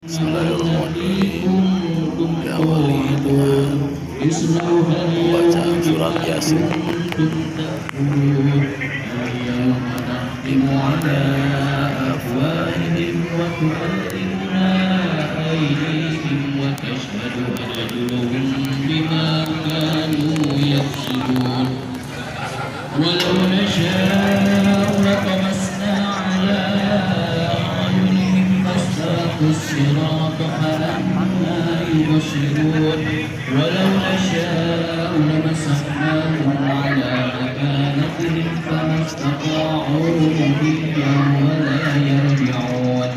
Bismillahirrahmanirrahim. Diawali dengan bacaan surat Yasin. ولو نشاء لطمسنا على أعينهم فاستبقوا الصراط فلما يبصرون ولو نشاء لمسخناهم على مكانتهم فما استطاعوا مضيا ولا يرجعون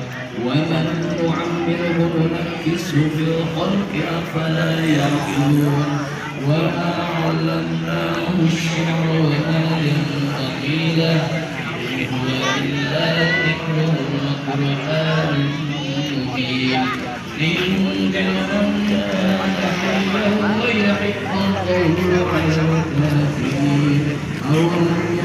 ومن نعمره ننكسه في الخلق أفلا يعقلون وما علمناه الشعر وما ينبغي له إن هو إلا ذكر وقرآن مبين لينذر من كان حيا ويحق القول على الكافرين أولم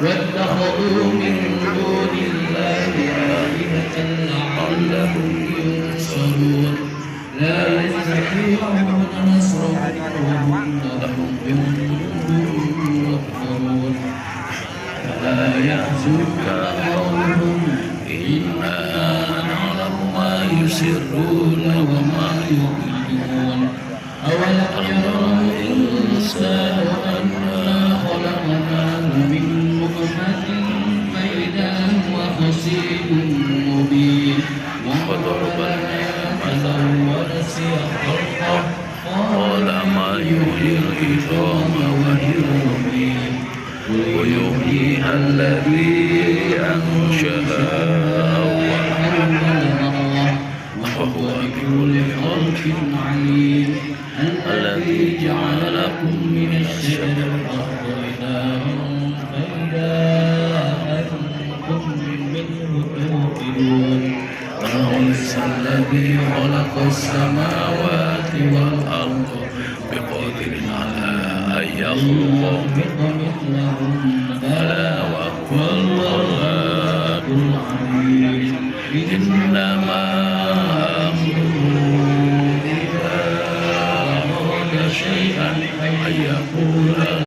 واتخذوا من دون الله آلهة لعلهم ينصرون لا يستطيعون نصرهم وهم جند مغفرون فلا يحزنك قولهم إنا نعلم ما يسرون وما يعلنون أولم يروا الإنسان أنا خلقناه من نطفة فإذا هو خصيم مبين وضرب مثلا ونسي خلقه قال ما يحيي العظام وهي رميم ويحييها الذي أنشأها أول مرة وهو بكل خلق عليم الذي جعل لكم من الشجر الأخضر نارا فإذا أنتم منه توقدون أوليس الذي خلق السماوات والأرض بقادر على أن يخلق مثلهم بلى وهو الخلاق العليم إنما